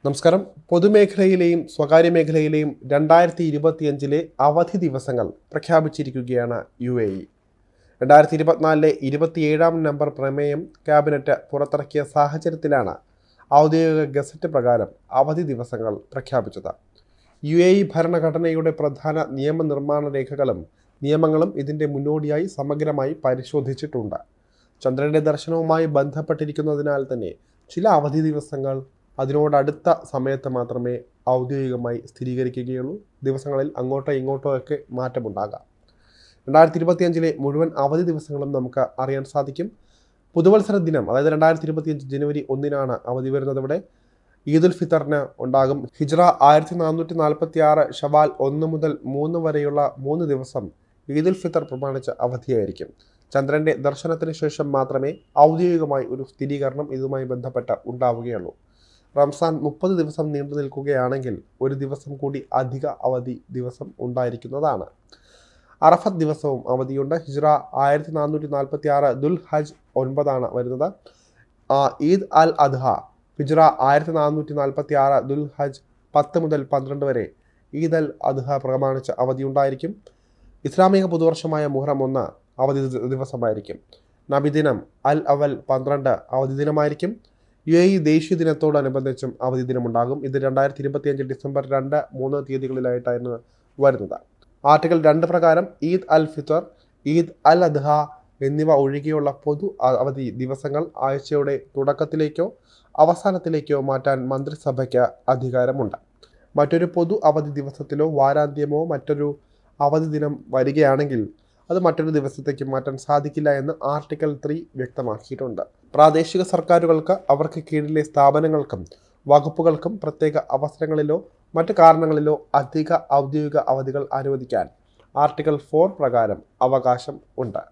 നമസ്കാരം. പൊതുമേഖലയിലെയും സ്വകാര്യ മേഖലയിലെയും 2025 അവധി ദിവസങ്ങൾ പ്രഖ്യാപിച്ചിരിക്കുകയാണ് UAE. 2024 27-ാം നമ്പർ പ്രമേയം ക്യാബിനറ്റ് പുറത്തിറക്കിയ സാഹചര്യത്തിലാണ് ഔദ്യോഗിക ഗസറ്റ് പ്രകാരം അവധി ദിവസങ്ങൾ പ്രഖ്യാപിച്ചത്. UAE ഭരണഘടനയുടെ പ്രധാന നിയമനിർമ്മാണ രേഖകളും നിയമങ്ങളും ഇതിൻ്റെ മുന്നോടിയായി സമഗ്രമായി പരിശോധിച്ചിട്ടുണ്ട്. ചന്ദ്രൻ്റെ ദർശനവുമായി ബന്ധപ്പെട്ടിരിക്കുന്നതിനാൽ തന്നെ ചില അവധി ദിവസങ്ങൾ അതിനോടടുത്ത സമയത്ത് മാത്രമേ ഔദ്യോഗികമായി സ്ഥിരീകരിക്കുകയുള്ളൂ. ദിവസങ്ങളിൽ അങ്ങോട്ടോ ഇങ്ങോട്ടോ ഒക്കെ മാറ്റമുണ്ടാകാം. 2025 മുഴുവൻ അവധി ദിവസങ്ങളും നമുക്ക് അറിയാൻ സാധിക്കും. പുതുവത്സര ദിനം, അതായത് 2025 ജനുവരി 1 അവധി വരുന്നത്. ഇവിടെ ഈദുൽ ഫിത്തറിന് ഉണ്ടാകും. ഹിജ്റ 1446 ഷവാൽ 1 മുതൽ 3 വരെയുള്ള 3 ദിവസം ഈദുൽ ഫിത്തർ പ്രമാണിച്ച അവധിയായിരിക്കും. ചന്ദ്രൻ്റെ ദർശനത്തിന് ശേഷം മാത്രമേ ഔദ്യോഗികമായി ഒരു സ്ഥിരീകരണം ഇതുമായി ബന്ധപ്പെട്ട് ഉണ്ടാവുകയുള്ളൂ. റംസാൻ 30 ദിവസം നീണ്ടു നിൽക്കുകയാണെങ്കിൽ ഒരു ദിവസം കൂടി അധിക അവധി ദിവസം ഉണ്ടായിരിക്കുന്നതാണ്. അറഫത്ത് ദിവസവും അവധിയുണ്ട്. ഹിജ്റ 1446 ദുൽ ഹജ്ജ് 9 വരുന്നത്. ഈദ് അൽ അദ്ഹ ഹിജ്റ 1446 ദുൽ ഹജ്ജ് 10 മുതൽ 12 വരെ ഈദ് അൽ അദ്ഹ പ്രമാണിച്ച അവധി ഉണ്ടായിരിക്കും. ഇസ്ലാമിക പുതുവർഷമായ മുഹറം 1 അവധി ദിവസമായിരിക്കും. നബിദിനം അൽ അവൽ 12 അവധി ദിനമായിരിക്കും. UAE ദേശീയ ദിനത്തോടനുബന്ധിച്ചും അവധി ദിനമുണ്ടാകും. ഇത് 2025 ഡിസംബർ 2, 3 തീയതികളിലായിട്ടായിരുന്നു വരുന്നത്. ആർട്ടിക്കിൾ 2 പ്രകാരം ഈദ് അൽ ഫിത്തർ, ഈദ് അൽ അദ്ഹ എന്നിവ ഒഴികെയുള്ള പൊതു അവധി ദിവസങ്ങൾ ആഴ്ചയുടെ തുടക്കത്തിലേക്കോ അവസാനത്തിലേക്കോ മാറ്റാൻ മന്ത്രിസഭയ്ക്ക് അധികാരമുണ്ട്. മറ്റൊരു പൊതു അവധി ദിവസത്തിലോ വാരാന്ത്യമോ മറ്റൊരു അവധി ദിനം വരികയാണെങ്കിൽ അത് മറ്റൊരു ദിവസത്തേക്ക് മാറ്റാൻ സാധിക്കില്ല എന്ന് ആർട്ടിക്കിൾ 3 വ്യക്തമാക്കിയിട്ടുണ്ട്. പ്രാദേശിക സർക്കാരുകൾക്ക് അവർക്ക് കീഴിലെ സ്ഥാപനങ്ങൾക്കും വകുപ്പുകൾക്കും പ്രത്യേക അവസരങ്ങളിലോ മറ്റു കാരണങ്ങളിലോ അധിക ഔദ്യോഗിക അവധികൾ അനുവദിക്കാൻ ആർട്ടിക്കിൾ 4 പ്രകാരം അവകാശം ഉണ്ട്.